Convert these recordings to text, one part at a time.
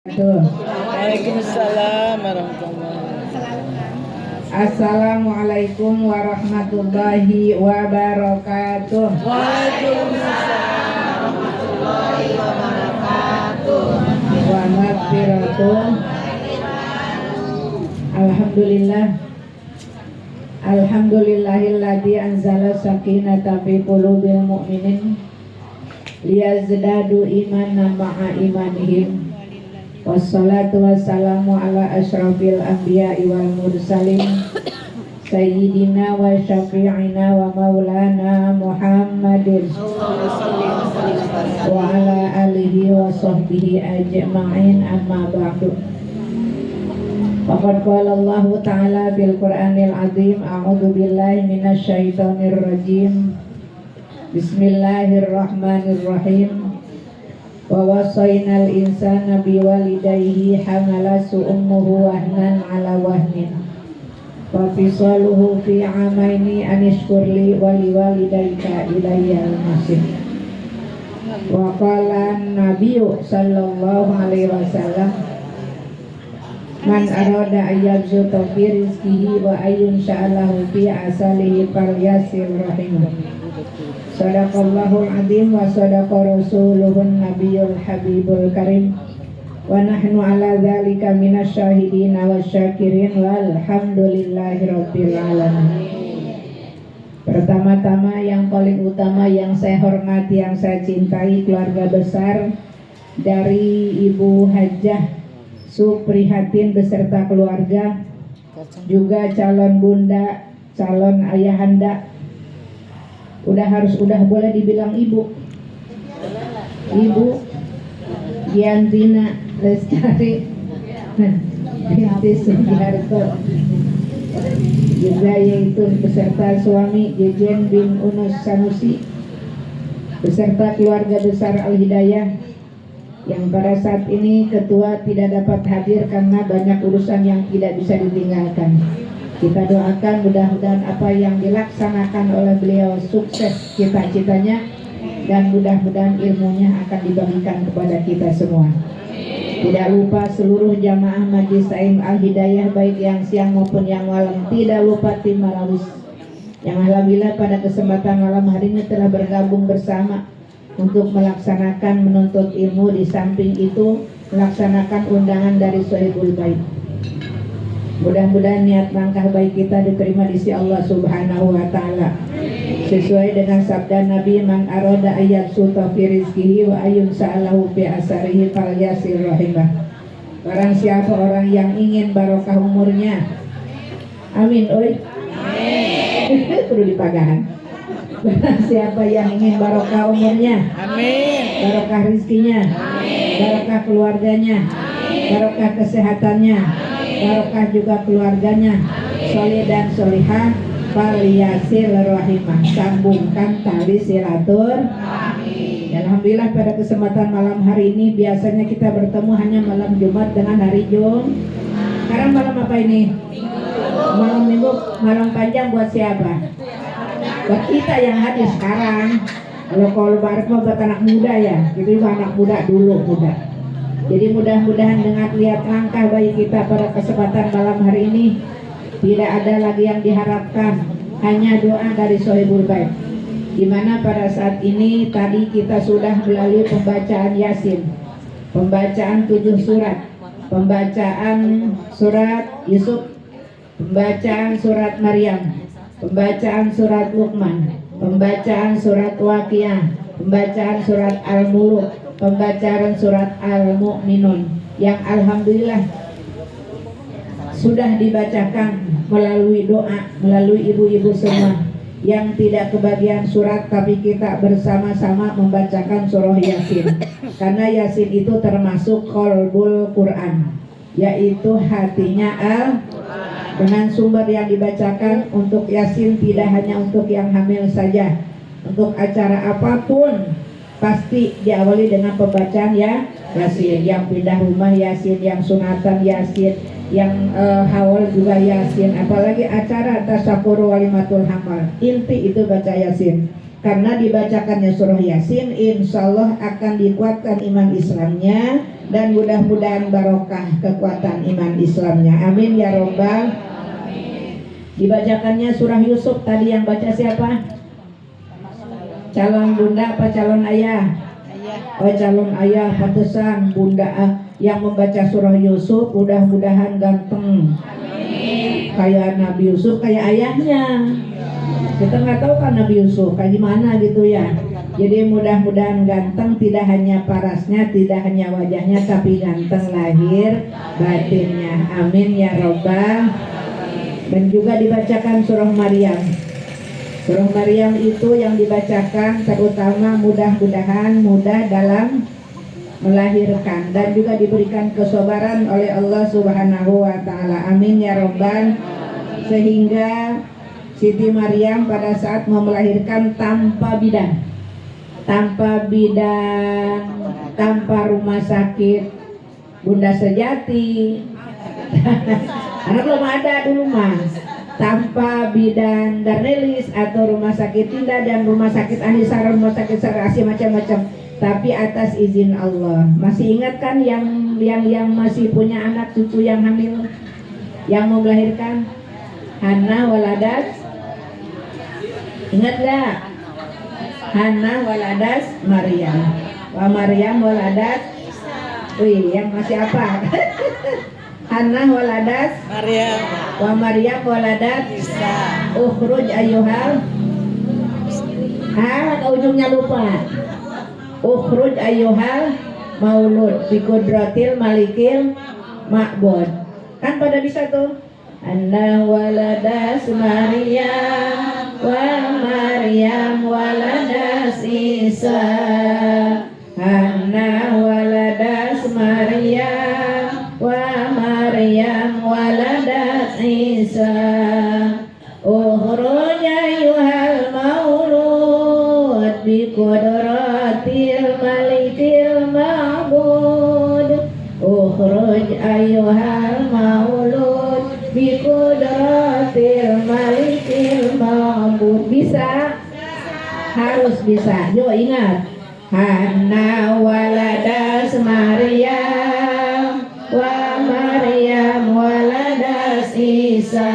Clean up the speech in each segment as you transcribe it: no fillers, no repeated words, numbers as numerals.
Waalaikumsalam warahmatullahi wabarakatuh. Assalamualaikum warahmatullahi wabarakatuh. Waalaikumsalam warahmatullahi wabarakatuh. Wa maghfiratuh. Alhamdulillah. Alhamdulillahilladzi anzala sakinata fi qulubil mu'minin liyazdadu imanan ma'a imanihim. Wassalatu wassalamu ala asyrafil anbiya'i wal mursalin sayyidina wa syafi'ina wa maulana Muhammadin wa ala alihi wa sahbihi ajma'in, amma ba'du. Faqad qala Allah ta'ala fil Qur'anil azim, a'udzu billahi minasy syaithanir rajim. Bismillahirrahmanirrahim. Wa wasainal insana biwalidayhi hamalathu ummuhu wahnan ala wahnin wa fisaluhu fi amaini anishkurli wa liwalidayka ilayyal masih. Wa qala an-nabiyyu sallallahu alaihi wasallam, man arada ayyabzuta fi rizqihi wa ayyun sya'alahu fi asalihi falyasir rahimah. Sadaqallahul azim wa sadaqa rasuluhun nabiyul habibul karim wa nahnu ala dzalika minasyahidin wasyakirin walhamdulillahi rabbil alamin. Pertama-tama yang paling utama yang saya hormati, yang saya cintai, keluarga besar dari Ibu Hajah Suprihatin beserta keluarga, juga calon bunda, calon ayahanda. Udah boleh dibilang ibu Giantina Lestari binti Sugiharto, juga yaitu beserta suami Jejen bin Unus Sanusi beserta keluarga besar Al-Hidayah yang pada saat ini ketua tidak dapat hadir karena banyak urusan yang tidak bisa ditinggalkan. Kita doakan mudah-mudahan apa yang dilaksanakan oleh beliau sukses cita-citanya, dan mudah-mudahan ilmunya akan dibagikan kepada kita semua. Tidak lupa seluruh jamaah Majlis Ta'lim Al-Hidayah baik yang siang maupun yang malam. Tidak lupa tim Marawis yang alhamdulillah pada kesempatan malam hari ini telah bergabung bersama untuk melaksanakan menuntut ilmu. Di samping itu melaksanakan undangan dari Sohibul Bait. Mudah-mudahan niat langkah baik kita diterima di sisi Allah Subhanahu wa taala. Sesuai dengan sabda Nabi, man arada ayyabsuta fi rizqihi wa ayyun sa'alahu fi asarihi falyasir rahimah. Barang siapa orang yang ingin barokah umurnya. Amin, oi. Amin. Perlu dipagahan. Barang siapa yang ingin barokah umurnya. Amin. Barokah rizkinya. Amin. Barokah keluarganya. Amin. Barokah kesehatannya. Barokah juga keluarganya, soleh dan solihah, falyasir rahimah, sambungkan tali silaturahmi. Alhamdulillah pada kesempatan malam hari ini biasanya kita bertemu hanya malam Jumat dengan hari Jumat. Sekarang malam apa ini? Malam Minggu, malam panjang buat siapa? Buat kita yang hadir sekarang. Kalau barat mah buat anak muda ya, gitu anak muda dulu muda. Jadi mudah-mudahan dengan lihat langkah baik kita pada kesempatan malam hari ini, tidak ada lagi yang diharapkan, hanya doa dari Sohibul Bait. Dimana pada saat ini tadi kita sudah melalui pembacaan Yasin, pembacaan 7 surat, pembacaan surat Yusuf, pembacaan surat Maryam, pembacaan surat Luqman, pembacaan surat Waqiah, pembacaan surat Al-Muluk, pembacaan surat Al-Mu'minun yang alhamdulillah sudah dibacakan melalui doa, melalui ibu-ibu semua yang tidak kebagian surat, tapi kita bersama-sama membacakan surah Yasin. Karena Yasin itu termasuk qalbul Quran, yaitu hatinya dengan sumber yang dibacakan. Untuk Yasin tidak hanya untuk yang hamil saja, untuk acara apapun pasti diawali dengan pembacaan Yasin. Yang pindah rumah Yasin, yang sunatan Yasin, yang haul juga Yasin. Apalagi acara tasyakur walimatul hamal, inti itu baca Yasin. Karena dibacakannya surah Yasin, insya Allah akan dikuatkan iman Islamnya, dan mudah-mudahan barokah kekuatan iman Islamnya. Amin ya robbal. Dibacakannya surah Yusuf tadi, yang baca siapa? Calon bunda apa calon ayah? Oh, calon ayah. Pantesan bunda yang membaca surah Yusuf mudah-mudahan ganteng. Kayak Nabi Yusuf, kayak ayahnya. Kita nggak tahu kan Nabi Yusuf kayak gimana gitu ya. Jadi mudah-mudahan ganteng, tidak hanya parasnya, tidak hanya wajahnya, tapi ganteng lahir batinnya. Amin ya robbal. Dan juga dibacakan surah Maryam. Surah Maryam itu yang dibacakan terutama mudah-mudahan mudah dalam melahirkan dan juga diberikan kesabaran oleh Allah Subhanahu wa taala. Amin ya robbal. Sehingga Siti Maryam pada saat mau melahirkan tanpa bidan, tanpa rumah sakit Bunda Sejati. Karena belum ada dulu mas, tanpa bidan Darnelis atau rumah sakit Tinda dan rumah sakit Anisara, rumah sakit Sarasi, macam-macam. Tapi atas izin Allah. Masih ingat kan yang masih punya anak cucu yang hamil, yang mau melahirkan? Hana waladas, ingat gak? Hana waladas Maryam, wa Maryam waladas. Wih, yang masih apa? Hana waladas Maryam, wa Maryam waladat Isa. ukhruj ayyuhal. Ujungnya lupa. Ukhruj ayyuhal maulud bi qudratil malikil ma'bud. Kan pada bisa tuh. Anna waladas Maryam wa Maryam waladas Isa. Anna waladas Maryam wa Maryam waladat Isa. Ukhruj ayyuhal maulud bi qudratil malikil ma'bud. Ukhruj ayyuhal maulud bi qudratil malikil ma'bud. Bisa? Harus bisa. Yuk ingat. Hana waladas Maryam wa Maryam waladas Isa.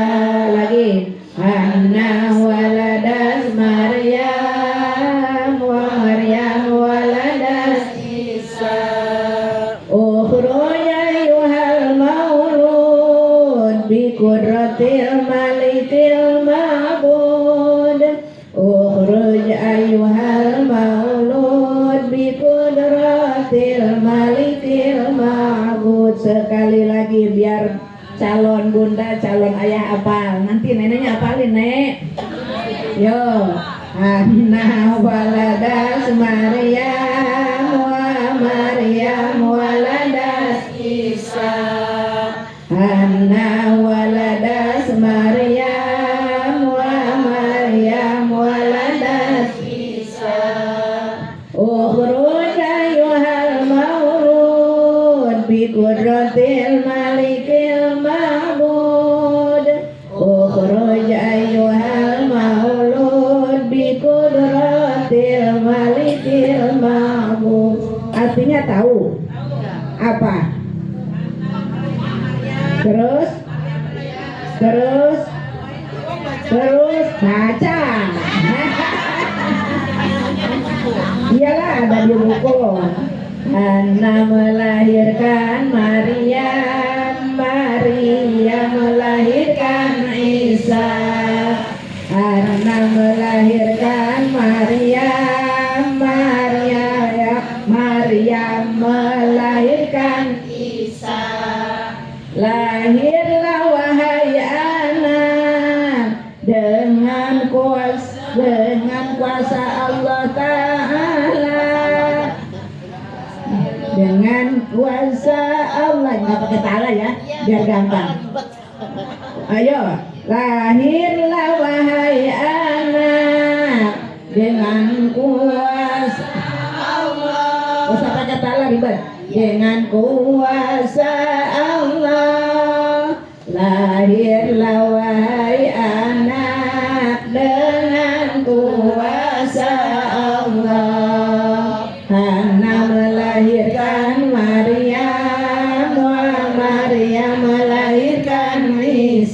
Lagi. Hana waladas Maryam wa Maryam waladas Isa. Ukhruj ayyuhal maulud bi qudratil malikil ma'bud. Ukhruj ayyuhal maulud bi qudratil malikil ma'bud. Sekali lagi biar calon bunda, calon ayah hafal. Nanti neneknya hafalin, Nek. Yo. Anna waladas Maryam wa Maryam waladas Isa. Anna waladas Maryam wa Maryam waladas Isa. Ukhruj ayyuhal maulud bi qudratil malikil ma'bud. Ukhruj ayyuhal maulud bi qudratil malikil ma'bud. Artinya tahu? Apa? Terus baca. Iyalah, ada di buku. Anna melahirkan Maryam, Maryam melahirkan Isa. Anna melahirkan Maryam, Maryam melahirkan Isa. Lahirlah wahai anak dengan kuasa Allah Ta'ala. Dengan kuasa Allah, nggak pakai ta'ala ya, biar gampang. Ayo, lahirlah wahai anak dengan kuasa Allah. Usah pakai ta'ala ribet. Dengan kuasa Allah, lahirlah wahai anak dengan kuasa Allah. Hana melahirkan Maryam.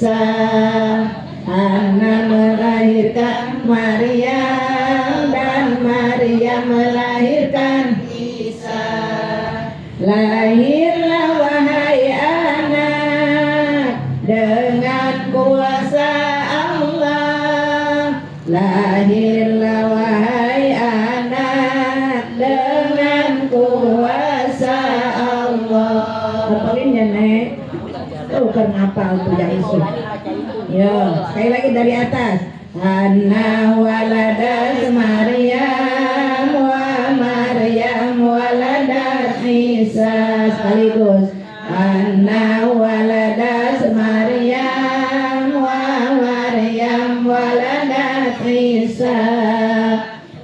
Isa. Hana melahirkan Maryam dan Maryam melahirkan Isa. Lahirlah wahai anak dengan kuasa Allah. Lahirlah wahai anak dengan kuasa Allah. Hafalin ya Nek. Tuh kan ngapal tuh yang isu. Yo, sekali lagi dari atas. Anna waladat Maryam wa Maryam waladat Isa. Sekaligus. Anna waladat Maryam wa Maryam waladat Isa.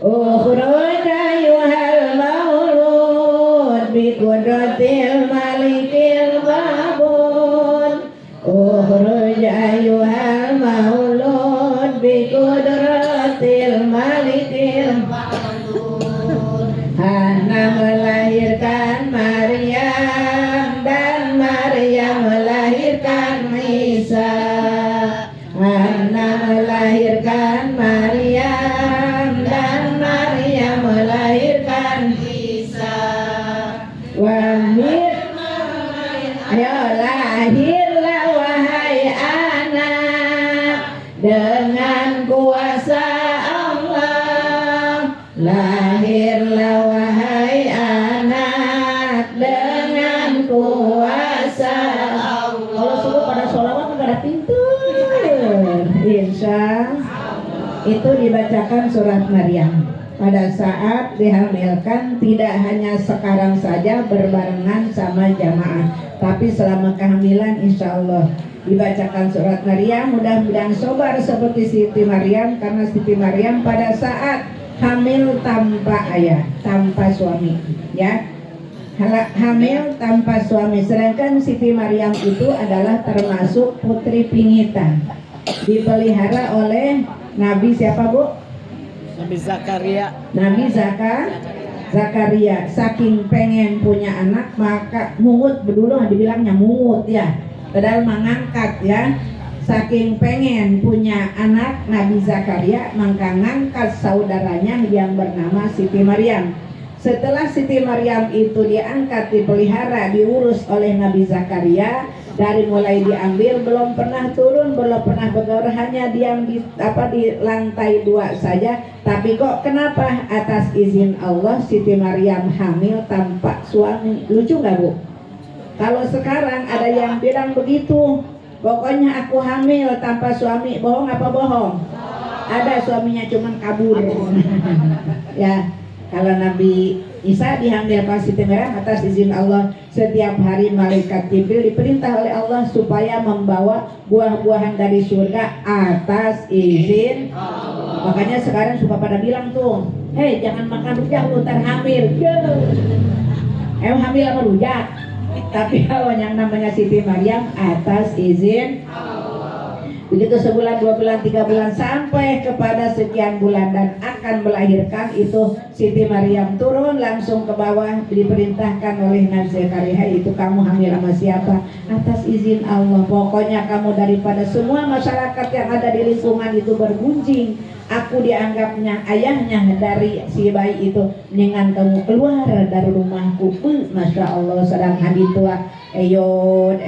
Ukhruj ayyuhal maulud bi qudratil malikil ma'bud. Ukhruj ayyuhal maulud bi qudratil malikil ma'bud. Hana melahirkan Maryam dan Maryam melahirkan Isa. Hana melahirkan Maryam dan Maryam melahirkan Isa. Wahir, ayo lahirlah wahai anak dengan kuasa Allah. Lahirlah wahai anak dengan kuasa Allah. Kalau suruh pada sholawat nggak ada pintu. Insya itu dibacakan surat Maryam pada saat dihamilkan, tidak hanya sekarang saja berbarengan sama jamaah, tapi selama kehamilan insya Allah dibacakan surat Maryam. Mudah-mudahan sobar seperti Siti Maryam, karena Siti Maryam pada saat hamil tanpa ayah, tanpa suami, ya, hamil tanpa suami. Sedangkan Siti Maryam itu adalah termasuk putri pingitan, dipelihara oleh Nabi siapa Bu? Nabi Zakaria. Nabi Zakaria. Saking pengen punya anak, maka mungut, dulu dibilangnya mungut ya, padahal mengangkat ya. Saking pengen punya anak Nabi Zakaria, maka ngangkat saudaranya yang bernama Siti Maryam. Setelah Siti Maryam itu diangkat, dipelihara, diurus oleh Nabi Zakaria, dari mulai diambil belum pernah turun, belum pernah bergaul, hanya diam di lantai 2 saja. Tapi kok kenapa atas izin Allah Siti Maryam hamil tanpa suami? Lucu nggak Bu? Kalau sekarang ada yang bilang begitu, pokoknya aku hamil tanpa suami, bohong apa bohong? Ada suaminya cuman kabur. Ya. Kalau Nabi Isa dihamilkan Siti Maryam atas izin Allah, setiap hari malaikat Jibril diperintah oleh Allah supaya membawa buah-buahan dari surga atas izin Allah. Makanya sekarang suka pada bilang tuh, hei jangan makan rujak lu ntar hamil. Emang hamil sama rujak? Tapi kalau yang namanya Siti Maryam atas izin Allah. Begitu sebulan, 2 bulan, 3 bulan sampai kepada sekian bulan dan akan melahirkan, itu Siti Maryam turun langsung ke bawah, diperintahkan oleh Nabi Zakaria, itu kamu hamil sama siapa? Atas izin Allah. Pokoknya kamu daripada semua masyarakat yang ada di lingkungan itu bergunjing, aku dianggapnya ayahnya dari si bayi itu, dengan kamu keluar dari rumahku. Masya Allah, sedang hadis tua eyot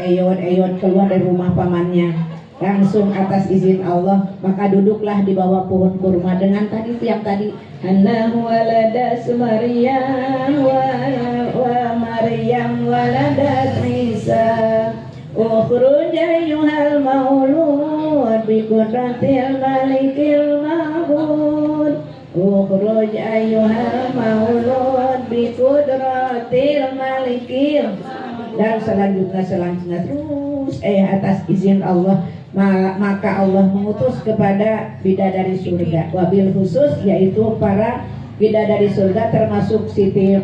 keluar dari rumah pamannya langsung atas izin Allah. Maka duduklah di bawah pohon kurma dengan tadi itu yang tadi, Hana waladat Maryam wa Maryam waladat Isa. Ukhruj ayyuhal maulud bi qudratil malikil ma'bud. Ukhruj ayyuhal maulud bi qudratil malikil. Dan selanjutnya terus atas izin Allah, maka Allah mengutus kepada bidadari surga, wabil khusus yaitu para bidadari surga termasuk Siti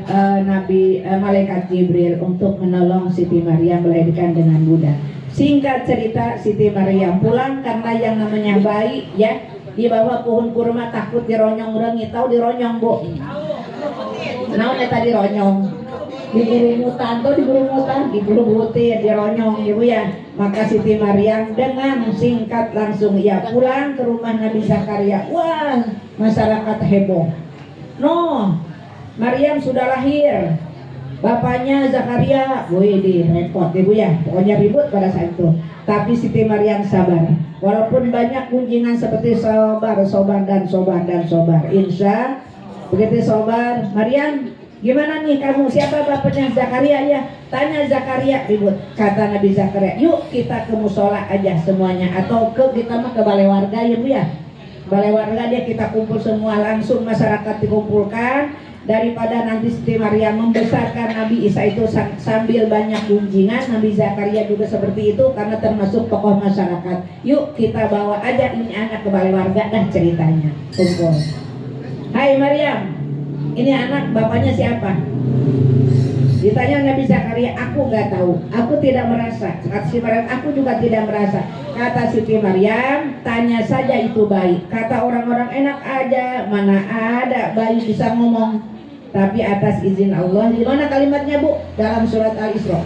Nabi Malaikat Jibril untuk menolong Siti Maryam melahirkan dengan mudah. Singkat cerita, Siti Maryam pulang karena yang namanya bayi ya di bawah pohon kurma takut dironyong, tahu dironyong Bu? Naon eta dironyong? digelubutin, dironyong ibu ya. Maka Siti Maryam dengan singkat langsung ia pulang ke rumah Nabi Zakaria. Wah, masyarakat heboh. No, Maryam sudah lahir. Bapaknya Zakaria, wih repot ibu ya. Pokoknya ribut pada saat itu. Tapi Siti Maryam sabar. Walaupun banyak kunjingan seperti sobar. Insya begitu sobar, Maryam, gimana nih kamu? Siapa bapaknya Zakaria ya? Tanya Zakaria, ribut. Kata Nabi Zakaria, yuk kita ke musola aja semuanya. Atau kita mah ke balai warga ya bu ya. Balai warga dia kita kumpul semua, langsung masyarakat dikumpulkan. Daripada nanti Siti Maryam membesarkan Nabi Isa itu sambil banyak kunjingan, Nabi Zakaria juga seperti itu karena termasuk tokoh masyarakat. Yuk kita bawa aja ini anak ke balai warga dah ceritanya. Kumpul. Hai Maryam, ini anak bapaknya siapa? Ditanya Nabi Zakaria, aku nggak tahu, aku tidak merasa. Kata Siti Maryam, aku juga tidak merasa. Kata Siti Maryam, tanya saja itu bayi. Kata orang-orang enak aja, mana ada bayi bisa ngomong. Tapi atas izin Allah. Di mana kalimatnya bu? Dalam surat Al-Isra.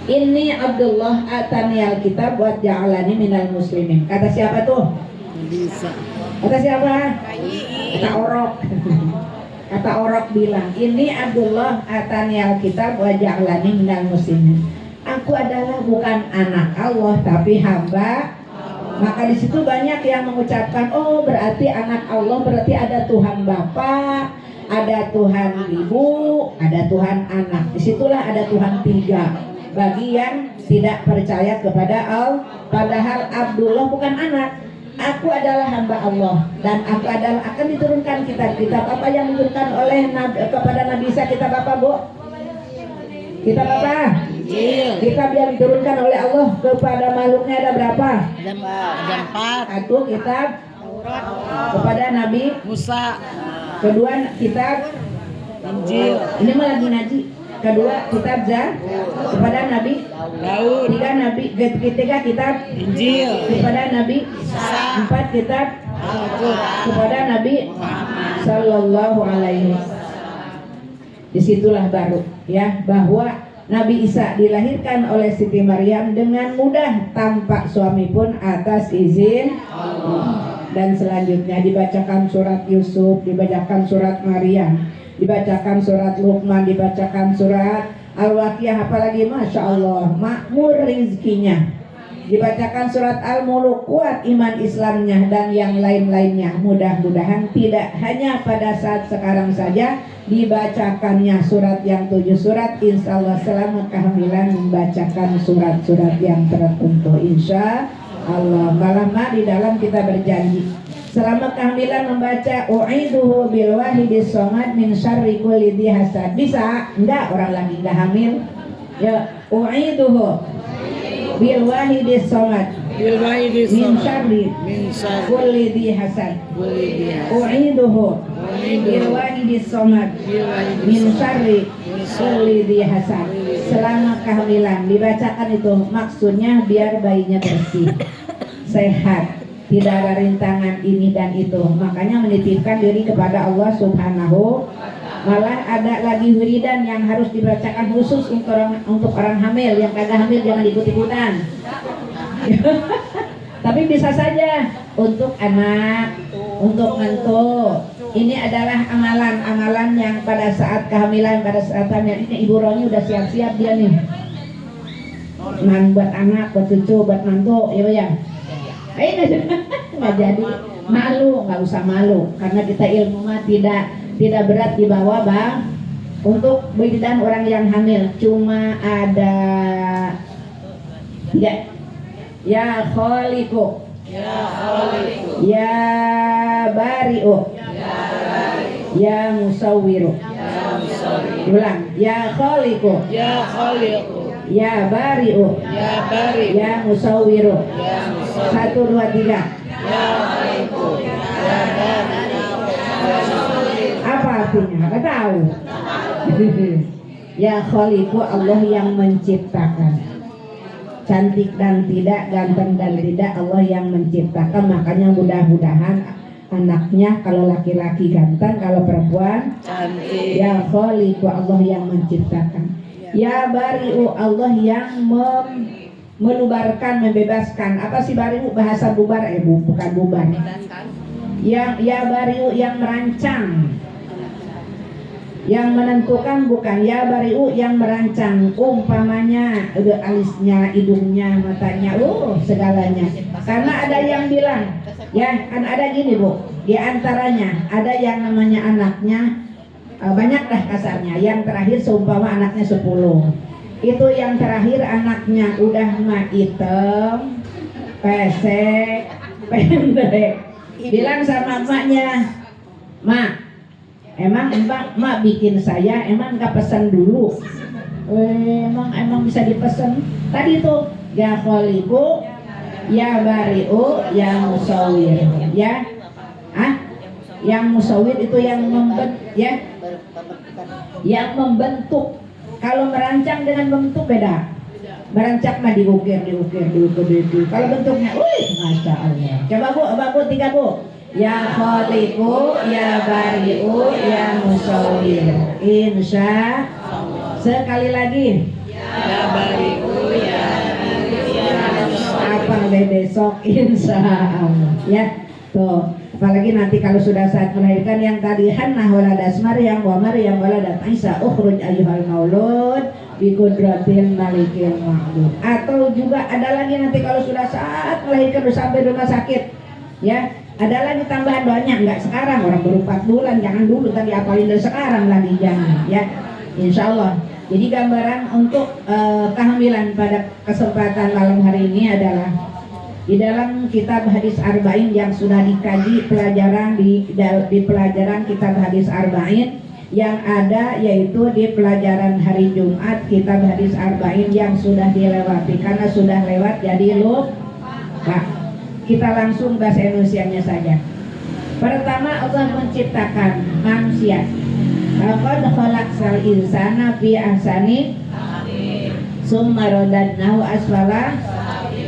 Ini Abdullah atani alkitab buat ja'alani minal muslimin. Kata siapa tuh? Bisa. Kata siapa? Kata Orok. Kata Orok bilang, ini Abdullah atani alkitab wa ja'alani minal muslimin. Aku adalah bukan anak Allah tapi hamba. Maka di situ banyak yang mengucapkan, oh berarti anak Allah berarti ada Tuhan Bapa, ada Tuhan Ibu, ada Tuhan Anak. Disitulah ada Tuhan tiga. Bagi yang tidak percaya kepada Allah, padahal Abdullah bukan anak. Aku adalah hamba Allah dan aku adalah akan diturunkan kitab apa yang diturunkan oleh kepada Nabi Isa. Kitab apa bu? Kitab apa? Kitab yang diturunkan oleh Allah kepada makhluknya ada berapa? Ada 4. Satu kitab kepada Nabi Musa. Kedua kitab Injil. Ini malah lagi ngaji. Kedua kitab kepada Nabi Daud. Ketiga kitab Injil. kepada Nabi. Empat kitab kepada Nabi Sallallahu Alaihi Wasallam. Disitulah baru ya bahwa Nabi Isa dilahirkan oleh Siti Maryam dengan mudah tanpa suami pun atas izin Allah. Dan selanjutnya dibacakan surat Yusuf, dibacakan surat Maryam, dibacakan surat Luqman, dibacakan surat Al-Waqiah, apalagi Masya Allah makmur rizkinya. Dibacakan surat Al-Muluk, kuat iman Islamnya dan yang lain-lainnya. Mudah-mudahan tidak hanya pada saat sekarang saja dibacakannya surat yang 7 surat. Insya Allah selama kehamilan membacakan surat-surat yang tertentu. Insya Allah. Malam di dalam kita berjanji selama kehamilan membaca u'iduhu bil wahidis somad min syarri kulli dhi hasad. Bisa? Enggak, orang lagi enggak hamil. Ya, u'iduhu bil wahidis somad min syarri kulli dhi hasad. U'iduhu bil wahidis somad min syarri kulli dhi hasad. Selama kehamilan dibacakan itu, maksudnya biar bayinya bersih, sehat, tidak ada rintangan ini dan itu. Makanya menitipkan diri kepada Allah Subhanahu. Malah ada lagi wiridan yang harus dibacakan khusus untuk orang hamil. Yang kagak hamil jangan ikut-ikutan. Tapi bisa saja untuk anak, untuk mentu. Ini adalah amalan-amalan yang pada saat kehamilan, pada saat hamil ini Ibu Roni udah siap-siap dia nih. Buat anak, buat cucu, buat mantu, ya ya. Nggak jadi malu, nggak usah malu karena kita ilmu mah tidak berat dibawa bang. Untuk wiridan orang yang hamil cuma ada ya khaliqu, ya bari'u, ya musawwiru. Ulang, ya khaliqu, ya bari'u, ya musawwiru. 1, 2, 3. Apa artinya? Nggak tahu. Ya khaliqu, Allah yang menciptakan. Cantik dan tidak, ganteng dan tidak, Allah yang menciptakan. Makanya mudah-mudahan anaknya, kalau laki-laki ganteng, kalau perempuan Cantik. ya khaliqu, Allah yang menciptakan. Ya bari'u, Allah yang melubarkan, membebaskan. Apa sih bari'u? Bahasa bubar, bukan bubar. Yang ya bari'u, yang merancang. Yang menentukan bukan. Ya bari'u, yang merancang. Umpamanya alisnya, hidungnya, matanya, segalanya. Karena ada yang bilang, ya kan ada gini Bu, di antaranya ada yang namanya anaknya banyak dah kasarnya. Yang terakhir seumpama anaknya 10, itu yang terakhir anaknya udah mah hitam, pesek, pendek. Bilang sama emaknya, "Mak, emang mak bikin saya, emang gak pesan dulu?" Emang bisa dipesan. Tadi tuh ya khaliqu, ya bari'u, ya musawwir. Ya, yang musawwir itu yang yang membentuk. Kalau merancang dengan membentuk beda. Merancang mah diukir. Kalau bentuknya, masya Allah. Coba Bu, 3 Bu. Ya khaliqu, ya bari'u, ya musawwir. Insya. Sekali lagi. Ya bari'u, ya Apa besok insya Allah. Ya, tuh. Apalagi nanti kalau sudah saat melahirkan yang tadi Hannah waladas Maryam wa Maryam waladat Isa ukhruj ayyuhal maulud bi qudratil malikil ma'bud. Atau juga ada lagi nanti kalau sudah saat melahirkan udah sampai rumah sakit, ya ada lagi tambahan doanya. Enggak sekarang, orang baru 4 bulan, jangan dulu tadi apalin dari sekarang lagi, jangan ya, insya Allah. Jadi gambaran untuk kehamilan pada kesempatan malam hari ini adalah di dalam kitab hadis arba'in yang sudah dikaji pelajaran di pelajaran kitab hadis arba'in yang ada, yaitu di pelajaran hari Jumat kitab hadis arba'in yang sudah dilewati karena sudah lewat jadi lupa. Kita langsung bahasa Indonesianya saja. Pertama, Allah menciptakan manusia. Laqad khalaqal insana fi ahsani summa radadnahu asfala,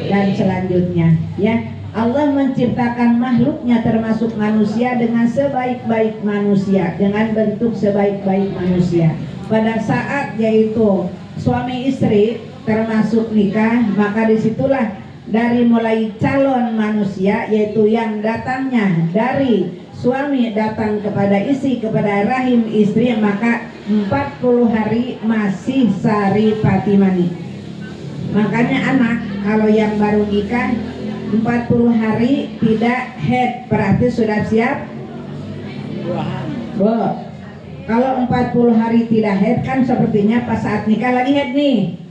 dan selanjutnya ya, Allah menciptakan makhluknya termasuk manusia dengan sebaik-baik manusia, dengan bentuk sebaik-baik manusia. Pada saat yaitu suami istri termasuk nikah, maka disitulah dari mulai calon manusia, yaitu yang datangnya dari suami datang kepada istri, kepada rahim istri, maka 40 hari masih sari pati mani. Makanya anak kalau yang baru nikah 40 hari tidak head, berarti sudah siap Bu. Kalau 40 hari tidak head kan sepertinya pas saat nikah lagi head nih.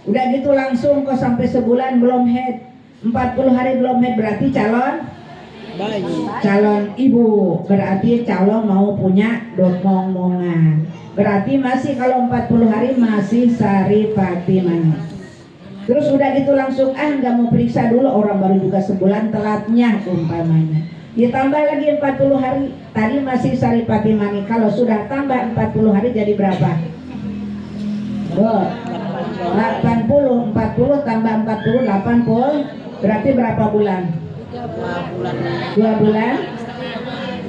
Udah gitu langsung kok sampai sebulan belum head. 40 hari belum head berarti calon ibu, berarti calon mau punya momongan. Berarti masih kalau 40 hari masih sari pati mani. Terus udah gitu langsung nggak mau periksa dulu, orang baru juga sebulan telatnya umpamanya. Ditambah lagi 40 hari, tadi masih sari pati mani. Kalau sudah tambah 40 hari jadi berapa? 80, 40 tambah 40, 80. Berarti berapa bulan? 2 bulan.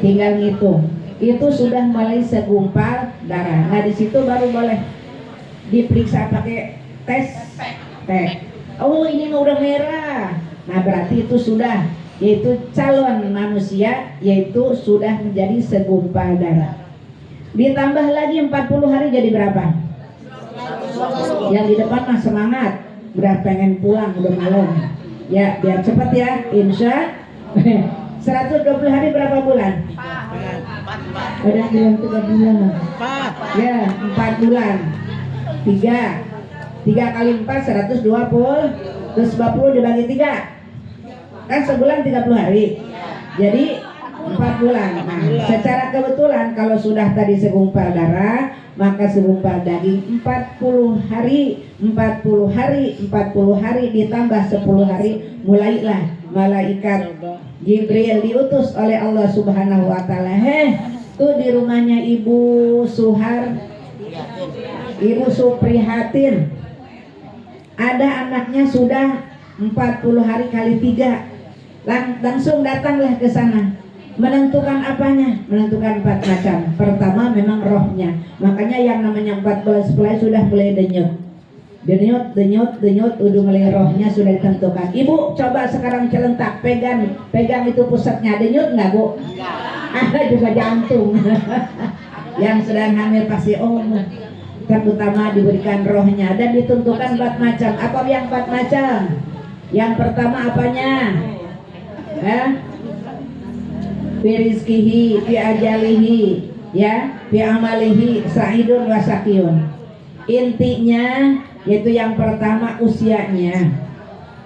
Tinggal ngitung. Itu sudah mulai segumpal darah. Nah di situ baru boleh diperiksa pakai tes. Oh ini udah merah. Nah berarti itu sudah, yaitu calon manusia, yaitu sudah menjadi segumpal darah. Ditambah lagi 40 hari jadi berapa? Yang di depan mah semangat, udah pengen pulang, udah malam. Ya biar cepet ya, insya 120 hari berapa bulan? 4. Ada yang bilang 3 bulan. 4. Ya 4 bulan. 3 kali 4 120. Terus 40 dibagi 3 kan sebulan 30 hari. Jadi 4 bulan. Nah, secara kebetulan kalau sudah tadi segumpal darah, maka segumpal daging 40 hari ditambah 10 hari, mulailah malaikat Jibril diutus oleh Allah Subhanahu wa taala. Tuh di rumahnya Ibu Suhar, Ibu Suprihatin, ada anaknya sudah 40 hari kali 3. Langsung datanglah ke sana. Menentukan apanya? Menentukan 4 macam. Pertama memang rohnya. Makanya yang namanya 14 bulan sudah mulai denyut. Denyut, udah mulai rohnya sudah ditentukan. Ibu coba sekarang celentak, pegang itu pusatnya, denyut nggak bu? Ada juga jantung. Yang sedang hamil pasti terutama diberikan rohnya dan ditentukan 4 macam. Apa yang 4 macam? Yang pertama apanya? Fi rizkihi, fi ajalihi, ya, fi amalihi, sa'idun wa sakiyun. Intinya yaitu yang pertama usianya,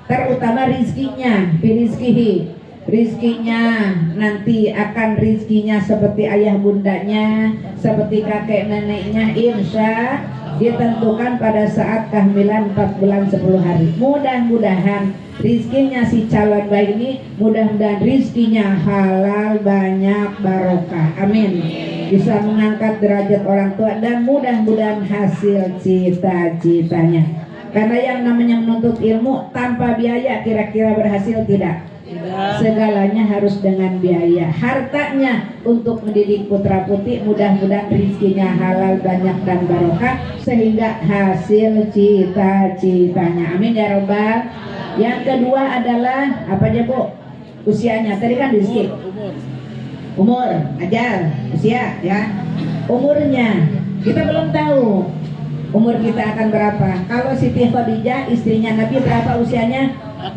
terutama rizkinya, fi rizkihi. Rizkinya nanti akan rizkinya seperti ayah bundanya, seperti kakek neneknya, insya ditentukan pada saat kehamilan 4 bulan 10 hari. Mudah-mudahan rizkinya si calon bayi ini, mudah-mudahan rizkinya halal, banyak, barokah, amin. Bisa mengangkat derajat orang tua dan mudah-mudahan hasil cita-citanya. Karena yang namanya menuntut ilmu tanpa biaya kira-kira berhasil tidak? Segalanya harus dengan biaya. Hartanya untuk mendidik putra putri, mudah-mudahan rizkinya halal, banyak dan barokah sehingga hasil cita-citanya, amin ya robbal. Yang kedua adalah apa aja bu? Usianya. Tadi kan rizki, umur, ajal, usia ya. Umurnya kita belum tahu umur kita akan berapa. Kalau Siti Khadijah istrinya Nabi berapa usianya? 60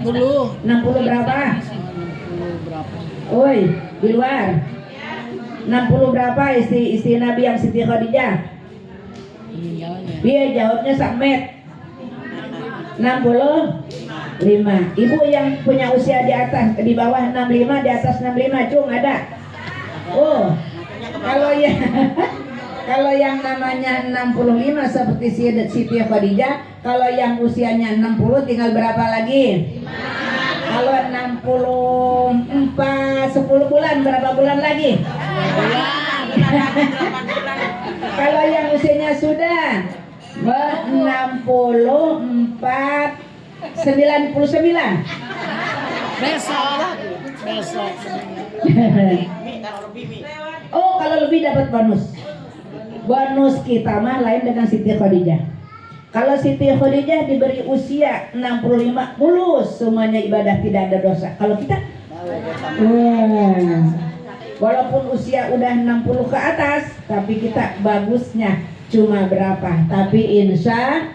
berapa? Oi, di luar 60 berapa istri Nabi yang Siti Khadijah? Dia jawabnya samet 65. Ibu yang punya usia di atas, di bawah 65, di atas 65, cung ada? Oh, kalau yang namanya 65 seperti Siti Khadijah, kalau yang usianya 60 tinggal berapa lagi? Kalau 64 10 bulan berapa bulan lagi? Kalau yang usianya sudah 64 99. Besok. Oh, kalau lebih dapat bonus. Bonus kita mah lain dengan Siti Khadijah. Kalau Siti Khadijah diberi usia 65 mulus, semuanya ibadah, tidak ada dosa. Kalau kita walaupun usia udah 60 ke atas, tapi kita bagusnya cuma berapa? Tapi insya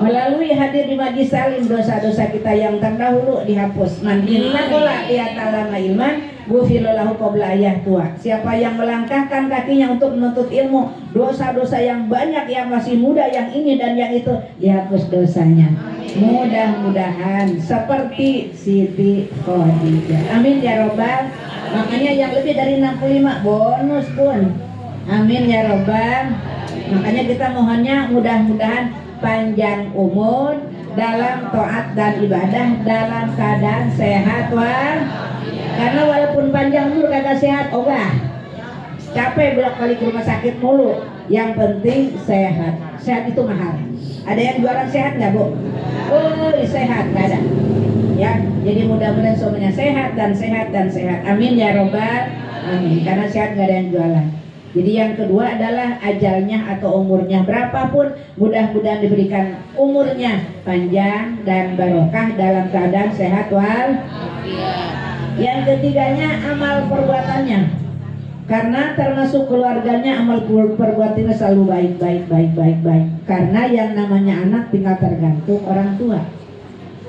melalui hadir di majlis salim, dosa-dosa kita yang terdahulu dihapus. Mandiman pola ia talama ilman gufilolahu qabla ayah tua. Siapa yang melangkahkan kakinya untuk menuntut ilmu, dosa-dosa yang banyak yang masih muda, yang ini dan yang itu, dihapus dosanya. Mudah-mudahan seperti Siti Khadijah, amin ya robbal. Makanya yang lebih dari 65 bonus pun, amin ya robbal. Makanya kita mohonnya mudah-mudahan panjang umur dalam taat dan ibadah, dalam keadaan sehat wal. Karena walaupun panjang umur kagak sehat, capek bolak-balik ke rumah sakit mulu. Yang penting sehat. Sehat itu mahal. Ada yang jualan sehat nggak bu? Sehat nggak ada. Ya, jadi mudah-mudahan semuanya sehat dan sehat dan sehat. Amin ya robbal. Amin. Karena sehat nggak ada yang jualan. Jadi yang kedua adalah ajalnya atau umurnya berapapun, mudah-mudahan diberikan umurnya panjang dan barokah dalam keadaan sehat wal. Yang ketiganya amal perbuatannya, karena termasuk keluarganya amal perbuatannya selalu baik. Karena yang namanya anak tinggal tergantung orang tua.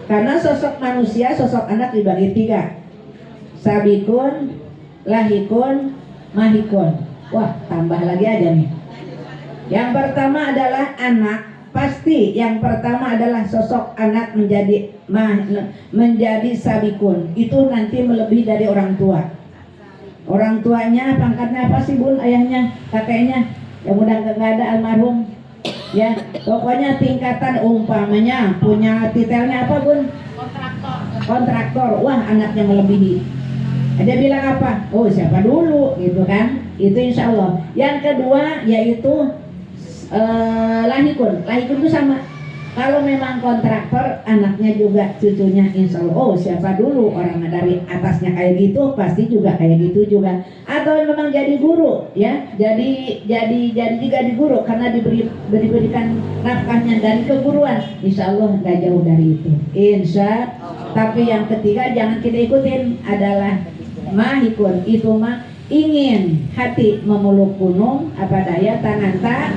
Karena sosok manusia, sosok anak dibagi 3, sabikun, lahikun, mahikun. Wah, tambah lagi aja nih. Yang pertama adalah anak. Pasti yang pertama adalah sosok anak menjadi sabikun. Itu nanti melebihi dari orang tua. Orang tuanya pangkatnya apa sih bun? Ayahnya, kakeknya, yang udah nggak ada almarhum. Ya, pokoknya tingkatan umpamanya punya titelnya apa bun? Kontraktor. Wah, anaknya melebihi. Dia bilang apa? Oh, siapa dulu gitu kan? Itu insya Allah. Yang kedua yaitu lahikun. Lahikun itu sama Kalau memang kontraktor, anaknya juga cucunya insya Allah, oh siapa dulu orang dari atasnya kayak gitu, pasti juga kayak gitu juga. Atau memang jadi guru, ya, jadi juga di guru karena diberikan nafkahnya dari keguruan, insya Allah nggak jauh dari itu. Insya. Tapi yang ketiga jangan kita ikutin adalah mahikun, itu mah ingin hati memeluk gunung, apa daya tangan tak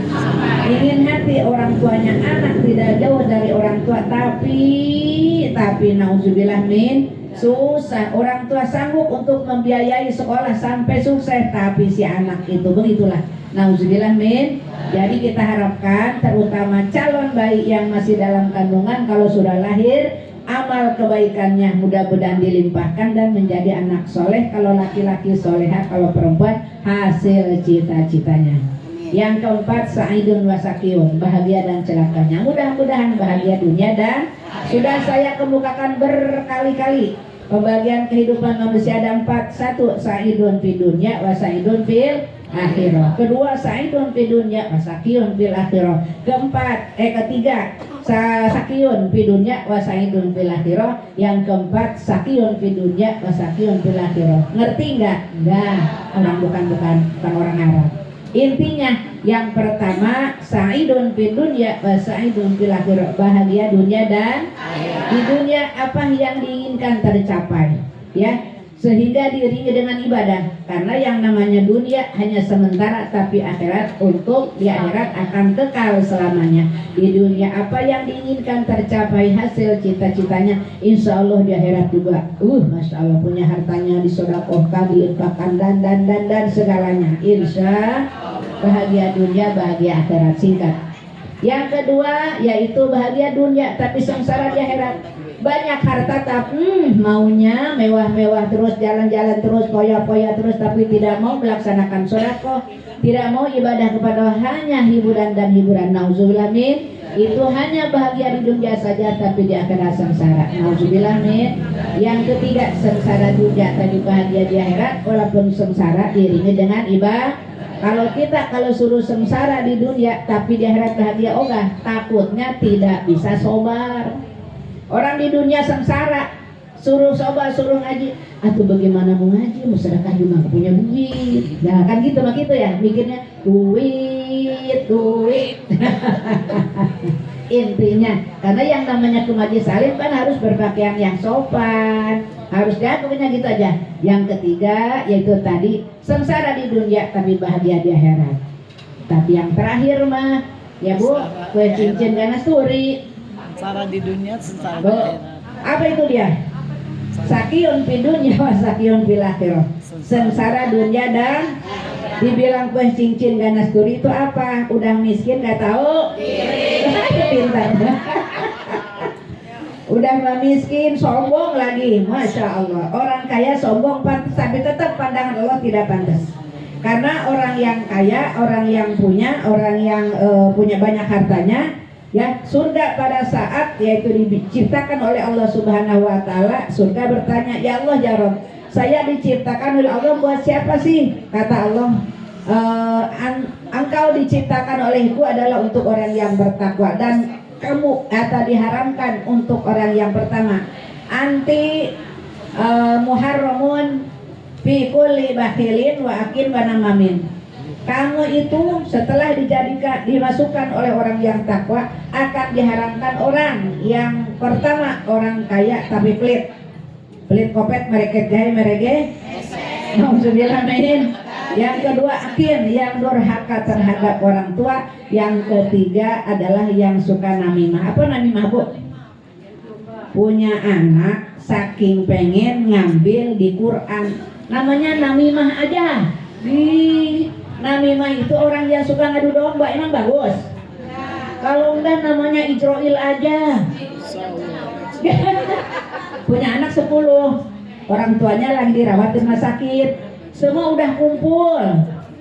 ingin hati orang tuanya anak tidak jauh dari orang tua, tapi nauzubillah min susah orang tua sanggup untuk membiayai sekolah sampai sukses, tapi si anak itu begitulah, nauzubillah min. Jadi kita harapkan terutama calon bayi yang masih dalam kandungan, kalau sudah lahir amal kebaikannya mudah-mudahan dilimpahkan dan menjadi anak soleh, kalau laki-laki soleha, kalau perempuan hasil cita-citanya. Yang keempat, sa'idun wasakiyun, bahagia dan celakanya. Mudah-mudahan bahagia dunia dan sudah saya kemukakan berkali-kali. Pembagian kehidupan manusia ada 4. 1, sa'idun fi dunya wa sa'idun fil akhirah. Kedua, sa'idun fi dunya wa sakiyun fil akhirah. Ketiga, sakiyun fi dunya wa sa'idun fil akhirah. Yang keempat, sakiyun fi dunya wa sakiyun fil akhirah. Ngerti enggak? Enggak. Bukan orang Arab. Intinya yang pertama, sa'idun fid dunya wa sa'idun fil akhirah, bahagia dunia dan di dunia apa yang diinginkan tercapai, ya, sehingga diiringi dengan ibadah, karena yang namanya dunia hanya sementara, tapi akhirat di akhirat akan kekal selamanya. Di dunia apa yang diinginkan tercapai, hasil cita-citanya, insya Allah di akhirat juga masya Allah punya hartanya disodakohkan, diinfakkan dan segalanya, insya bahagia dunia bahagia akhirat. Singkat. Yang kedua yaitu bahagia dunia tapi sengsara di akhirat. Banyak harta tapi maunya mewah-mewah terus, jalan-jalan terus, poya-poya terus, tapi tidak mau melaksanakan sedekah, tidak mau ibadah kepada Allah, hanya hiburan dan hiburan. Nauzubillah min. Itu hanya bahagia di dunia saja tapi di akhirat sengsara. Nauzubillah min. Yang ketiga, sengsara dunia tapi bahagia di akhirat, walaupun sengsara diiringi dengan ibadah. Kalau suruh sengsara di dunia tapi di akhirat bahagia, ogah, takutnya tidak bisa sobar. Orang di dunia sengsara, suruh sobar, suruh ngaji, atau bagaimana mau ngaji, mau sedekah juga gak punya duit. Nah kan gitu ya, mikirnya duit. Intinya, karena yang namanya ke majelis salim kan harus berpakaian yang sopan, harus pokoknya gitu aja. Yang ketiga yaitu tadi, sengsara di dunia tapi bahagia di akhirat. Tapi yang terakhir mah, ya Bu, kue cincin ganas turi. Sengsara di dunia, sengsara di akhirat. Apa itu dia? Sakiyun fi dunya wa sakiyun fil akhirah. Sengsara dunia dan dibilang kue cincin ganas turi itu apa? Udah miskin gak tahu? Pintar. Udah gak miskin, sombong lagi. Masya Allah. Orang kaya sombong pantas, tapi tetap pandangan Allah tidak pantas. Karena orang yang kaya, orang yang punya banyak hartanya, ya, surga pada saat yaitu diciptakan oleh Allah Subhanahu wa taala, surga bertanya, "Ya Allah, ya Rabb, saya diciptakan oleh Allah buat siapa sih?" Kata Allah, "Engkau diciptakan olehku adalah untuk orang yang bertakwa, dan kamu atau diharamkan untuk orang yang pertama. Anti muharramun fi kulli bakhilin wa akin wa namamin." Kamu itu setelah dimasukkan oleh orang yang takwa, akan diharamkan orang yang pertama, orang kaya tapi pelit kopet, mereket jahe merege. Nauzubillah min. Yang kedua akin, yang durhaka terhadap orang tua. Yang ketiga adalah yang suka namimah. Apa namimah, Bu? Punya anak saking pengen ngambil di Quran, namanya namimah aja. Namimah itu orang yang suka ngadu domba, emang bagus? Kalau enggak namanya Ijroil aja. Punya anak 10, orang tuanya lagi dirawat di rumah sakit, semua udah kumpul,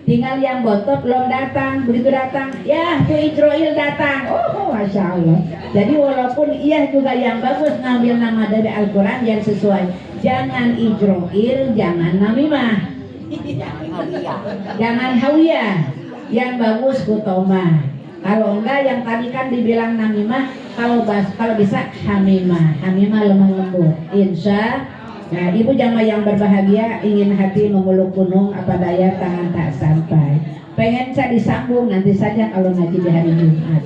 tinggal yang bontot belum datang. Begitu datang, ya tuh Ijroil datang. Oh Masya Allah. Jadi walaupun iya juga yang bagus, ngambil nama dari Al-Quran yang sesuai. Jangan Ijroil, jangan namimah, jangan hawiyah, yang bagus kutomah. Kalau enggak yang tadi kan dibilang namimah, kalau bisa hamimah lemah lembut. Nah, ibu jamaah yang berbahagia, ingin hati memeluk gunung, apa daya tangan tak sampai. Pengen saya disambung nanti saja kalau ngaji di hari Jumat.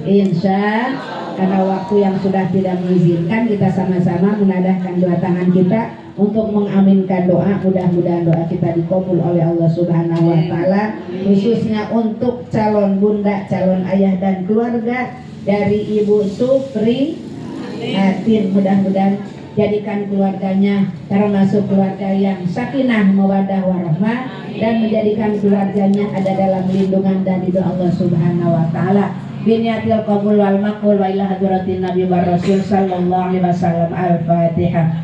Karena waktu yang sudah tidak mengizinkan, kita sama-sama menadahkan dua tangan kita untuk mengaminkan doa. Mudah-mudahan doa kita dikabul oleh Allah Subhanahu wa taala, khususnya untuk calon bunda, calon ayah dan keluarga dari Ibu Supri Atin. Mudah-mudahan jadikan keluarganya termasuk keluarga yang sakinah mawaddah warahmah, dan menjadikan keluarganya ada dalam lindungan dan ridho Allah Subhanahu wa taala. Biniatil qabul wal maqbul wa ila hadratin nabi wa rasul sallallahu alaihi wasallam. Al-Fatihah.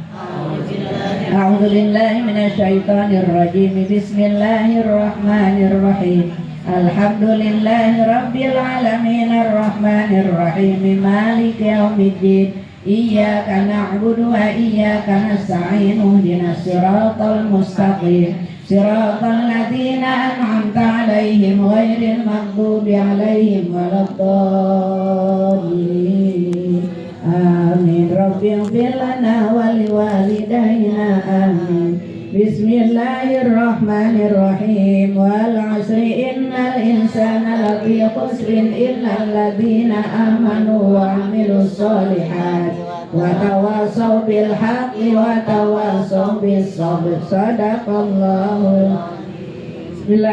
A'udzu billahi minasyaitonir rajim. Bismillahirrahmanirrahim. Alhamdulillahi rabbil alamin arrahmanir rahim maliki yaumiddin. Iyyaka na'budu wa iyyaka nasta'in. Ihdinas siratal mustaqim. Siratal ladzina an'amta 'alaihim ghairil maghdubi 'alaihim waladdallin. Amin. Rabbighfir lana wa liwalidayna. Amin. Bismillahirrahmanirrahim. Wal 'asri innal insana lafi khusrin illal ladzina amanu wa 'amilus sholihat wa tawasaw bil haqqi wa tawasaw bis sabr. Shadaqallahu. Bismillah.